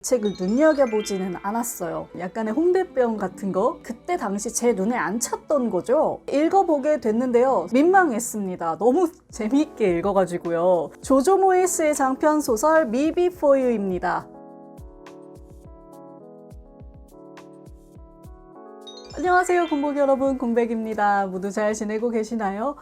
책을 눈여겨보지는 않았어요. 약간의 홍대병 같은 거 그때 당시 제 눈에 안 찼던 거죠. 읽어보게 됐는데요, 민망했습니다. 너무 재미있게 읽어가지고요. 조조 모이스의 장편 소설 Me Before You입니다. 안녕하세요, 공복 여러분, 공백입니다. 모두 잘 지내고 계시나요?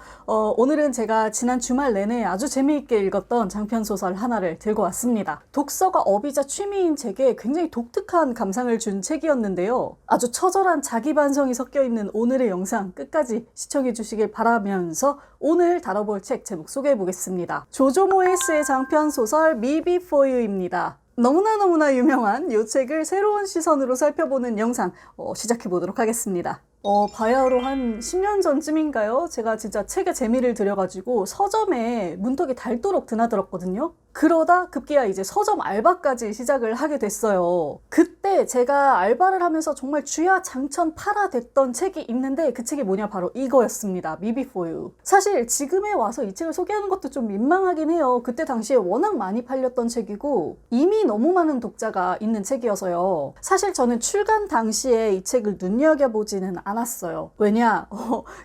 오늘은 제가 지난 주말 내내 아주 재미있게 읽었던 장편소설 하나를 들고 왔습니다. 독서가 업이자 취미인 제게 굉장히 독특한 감상을 준 책이었는데요. 아주 처절한 자기 반성이 섞여 있는 오늘의 영상 끝까지 시청해 주시길 바라면서 오늘 다뤄볼 책 제목 소개해 보겠습니다. 조조 모이스의 장편소설 Me Before You입니다. 너무나 유명한 이 책을 새로운 시선으로 살펴보는 영상 시작해 보도록 하겠습니다. 바야흐로 한 10년 전쯤인가요? 제가 진짜 책에 재미를 들여가지고 서점에 문턱이 닳도록 드나들었거든요. 그러다 급기야 이제 서점 알바까지 시작을 하게 됐어요. 그때 제가 알바를 하면서 정말 주야장천 팔아댔던 책이 있는데 그 책이 뭐냐, 바로 이거였습니다. Me Before You. 사실 지금에 와서 이 책을 소개하는 것도 좀 민망하긴 해요. 그때 당시에 워낙 많이 팔렸던 책이고 이미 너무 많은 독자가 있는 책이어서요. 사실 저는 출간 당시에 이 책을 눈여겨보지는 않았어요. 왜냐?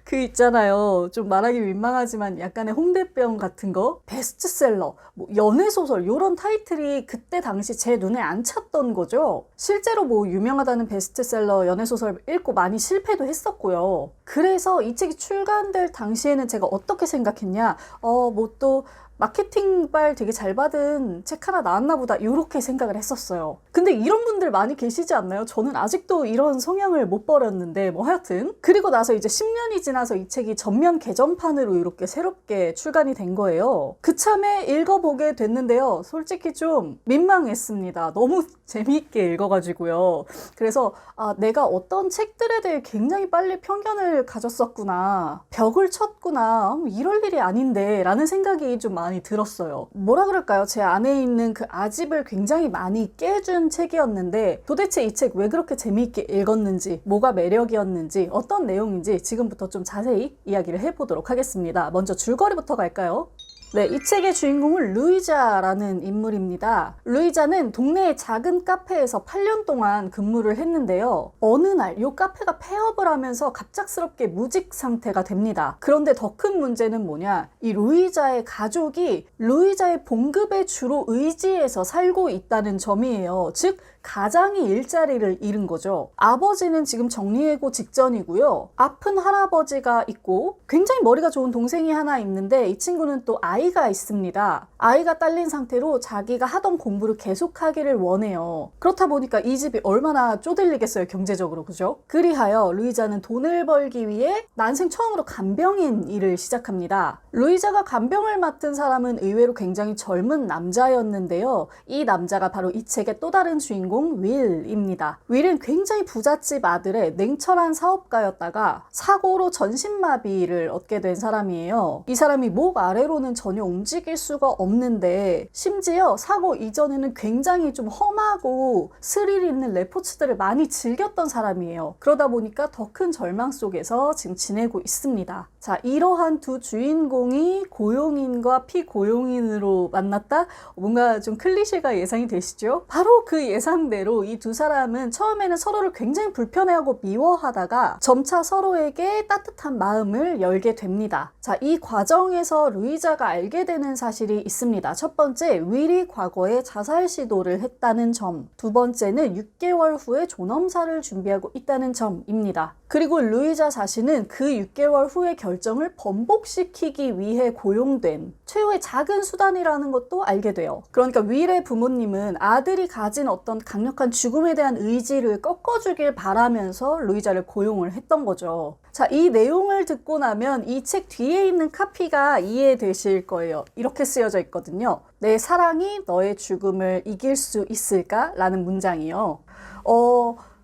그 있잖아요, 좀 말하기 민망하지만 약간의 홍대병 같은 거, 베스트셀러, 뭐 연애소설 이런 타이틀이 그때 당시 제 눈에 안 찼던 거죠. 실제로 뭐 유명하다는 베스트셀러 연애소설 읽고 많이 실패도 했었고요. 그래서 이 책이 출간될 당시에는 제가 어떻게 생각했냐, 뭐 또 마케팅발 되게 잘 받은 책 하나 나왔나 보다, 이렇게 생각을 했었어요. 근데 이런 분들 많이 계시지 않나요? 저는 아직도 이런 성향을 못 버렸는데 뭐 하여튼 그리고 나서 이제 10년이 지나서 이 책이 전면 개정판으로 이렇게 새롭게 출간이 된 거예요. 그참에 읽어보게 됐는데요, 솔직히 좀 민망했습니다. 너무 재미있게 읽어가지고요. 그래서 내가 어떤 책들에 대해 굉장히 빨리 편견을 가졌었구나, 벽을 쳤구나, 이럴 일이 아닌데 라는 생각이 좀 많이 들었어요. 뭐라 그럴까요? 제 안에 있는 그 아집을 굉장히 많이 깨준 책이었는데 도대체 이 책 왜 그렇게 재미있게 읽었는지, 뭐가 매력이었는지, 어떤 내용인지 지금부터 좀 자세히 이야기를 해보도록 하겠습니다. 먼저 줄거리부터 갈까요? 네, 이 책의 주인공은 루이자라는 인물입니다. 루이자는 동네의 작은 카페에서 8년 동안 근무를 했는데요. 어느 날 이 카페가 폐업을 하면서 갑작스럽게 무직 상태가 됩니다. 그런데 더 큰 문제는 뭐냐, 이 루이자의 가족이 루이자의 봉급에 주로 의지해서 살고 있다는 점이에요. 즉 가장이 일자리를 잃은 거죠. 아버지는 지금 정리해고 직전이고요. 아픈 할아버지가 있고 굉장히 머리가 좋은 동생이 하나 있는데 이 친구는 또 아이가 있습니다. 아이가 딸린 상태로 자기가 하던 공부를 계속하기를 원해요. 그렇다 보니까 이 집이 얼마나 쪼들리겠어요, 경제적으로. 그죠? 그리하여 루이자는 돈을 벌기 위해 난생 처음으로 간병인 일을 시작합니다. 루이자가 간병을 맡은 사람은 의외로 굉장히 젊은 남자였는데요. 이 남자가 바로 이 책의 또 다른 주인공 윌입니다. 윌은 굉장히 부잣집 아들의 냉철한 사업가였다가 사고로 전신마비를 얻게 된 사람이에요. 이 사람이 목 아래로는 전혀 움직일 수가 없는데 심지어 사고 이전에는 굉장히 좀 험하고 스릴 있는 레포츠들을 많이 즐겼던 사람이에요. 그러다 보니까 더 큰 절망 속에서 지금 지내고 있습니다. 자, 이러한 두 주인공이 고용인과 피고용인으로 만났다? 뭔가 좀 클리셰가 예상이 되시죠? 바로 그 예상대로 이 두 사람은 처음에는 서로를 굉장히 불편해하고 미워하다가 점차 서로에게 따뜻한 마음을 열게 됩니다. 자, 이 과정에서 루이자가 알게 되는 사실이 있습니다. 첫 번째, 윌이 과거에 자살 시도를 했다는 점. 두 번째는 6개월 후에 존엄사를 준비하고 있다는 점입니다. 그리고 루이자 자신은 그 6개월 후의 결정을 번복시키기 위해 고용된 최후의 작은 수단이라는 것도 알게 돼요. 그러니까 윌의 부모님은 아들이 가진 어떤 강력한 죽음에 대한 의지를 꺾어주길 바라면서 루이자를 고용을 했던 거죠. 자, 이 내용을 듣고 나면 이 책 뒤에 있는 카피가 이해되실 거예요. 이렇게 쓰여져 있거든요. 내 사랑이 너의 죽음을 이길 수 있을까? 라는 문장이요.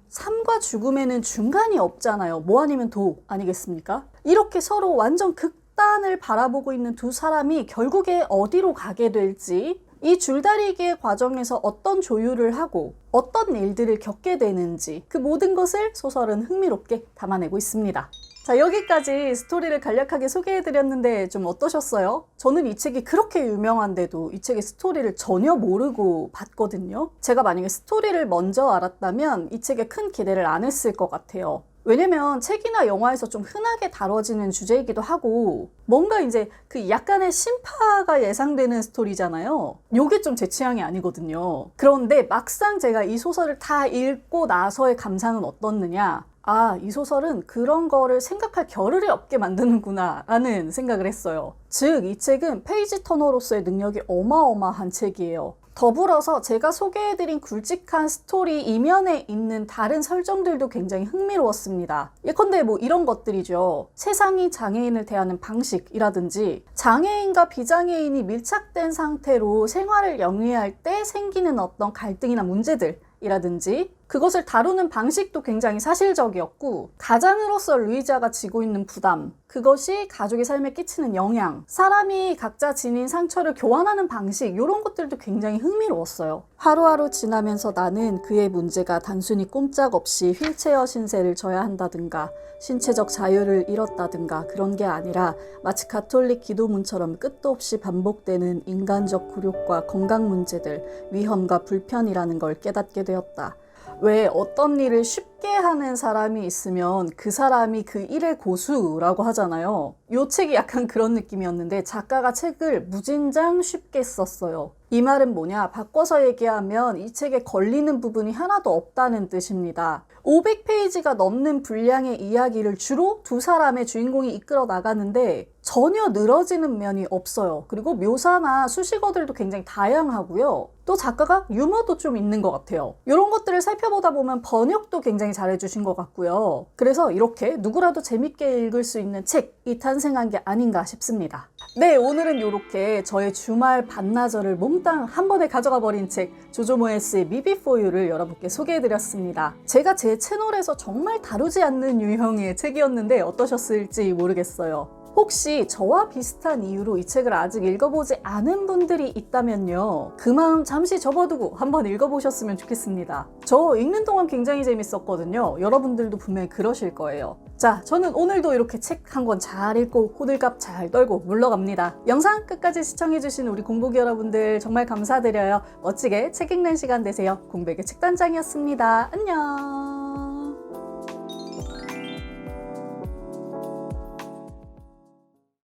삶과 죽음에는 중간이 없잖아요. 뭐 아니면 도 아니겠습니까? 이렇게 서로 완전 극단을 바라보고 있는 두 사람이 결국에 어디로 가게 될지, 이 줄다리기의 과정에서 어떤 조율을 하고 어떤 일들을 겪게 되는지, 그 모든 것을 소설은 흥미롭게 담아내고 있습니다. 자, 여기까지 스토리를 간략하게 소개해드렸는데 좀 어떠셨어요? 저는 이 책이 그렇게 유명한데도 이 책의 스토리를 전혀 모르고 봤거든요. 제가 만약에 스토리를 먼저 알았다면 이 책에 큰 기대를 안 했을 것 같아요. 왜냐면 책이나 영화에서 좀 흔하게 다뤄지는 주제이기도 하고 뭔가 이제 그 약간의 심파가 예상되는 스토리잖아요. 요게 좀 제 취향이 아니거든요. 그런데 막상 제가 이 소설을 다 읽고 나서의 감상은 어떻느냐? 아, 이 소설은 그런 거를 생각할 겨를이 없게 만드는구나 라는 생각을 했어요. 즉, 이 책은 페이지 터너로서의 능력이 어마어마한 책이에요. 더불어서 제가 소개해드린 굵직한 스토리 이면에 있는 다른 설정들도 굉장히 흥미로웠습니다. 예컨대 뭐 이런 것들이죠. 세상이 장애인을 대하는 방식이라든지 장애인과 비장애인이 밀착된 상태로 생활을 영위할 때 생기는 어떤 갈등이나 문제들 이라든지 그것을 다루는 방식도 굉장히 사실적이었고 가장으로서 루이자가 지고 있는 부담, 그것이 가족의 삶에 끼치는 영향, 사람이 각자 지닌 상처를 교환하는 방식 이런 것들도 굉장히 흥미로웠어요. 하루하루 지나면서 나는 그의 문제가 단순히 꼼짝없이 휠체어 신세를 져야 한다든가 신체적 자유를 잃었다든가 그런 게 아니라 마치 가톨릭 기도문처럼 끝도 없이 반복되는 인간적 굴욕과 건강 문제들, 위험과 불편이라는 걸 깨닫게 되었다. 왜 어떤 일을 쉽게 하는 사람이 있으면 그 사람이 그 일의 고수라고 하잖아요. 이 책이 약간 그런 느낌이었는데 작가가 책을 무진장 쉽게 썼어요. 이 말은 뭐냐? 바꿔서 얘기하면 이 책에 걸리는 부분이 하나도 없다는 뜻입니다. 500페이지가 넘는 분량의 이야기를 주로 두 사람의 주인공이 이끌어 나가는데 전혀 늘어지는 면이 없어요. 그리고 묘사나 수식어들도 굉장히 다양하고요. 또 작가가 유머도 좀 있는 것 같아요. 이런 것들을 살펴보다 보면 번역도 굉장히 잘해주신 것 같고요. 그래서 이렇게 누구라도 재밌게 읽을 수 있는 책이 탄생한 게 아닌가 싶습니다. 네, 오늘은 이렇게 저의 주말 반나절을 몽땅 한 번에 가져가 버린 책 조조 모에스의 Me Before You를 여러분께 소개해드렸습니다. 제가 제 채널에서 정말 다루지 않는 유형의 책이었는데 어떠셨을지 모르겠어요. 혹시 저와 비슷한 이유로 이 책을 아직 읽어보지 않은 분들이 있다면요, 그 마음 잠시 접어두고 한번 읽어보셨으면 좋겠습니다. 저 읽는 동안 굉장히 재밌었거든요. 여러분들도 분명히 그러실 거예요. 자, 저는 오늘도 이렇게 책 한 권 잘 읽고 호들갑 잘 떨고 물러갑니다. 영상 끝까지 시청해주신 우리 공복이 여러분들 정말 감사드려요. 멋지게 책 읽는 시간 되세요. 공백의 책단장이었습니다. 안녕.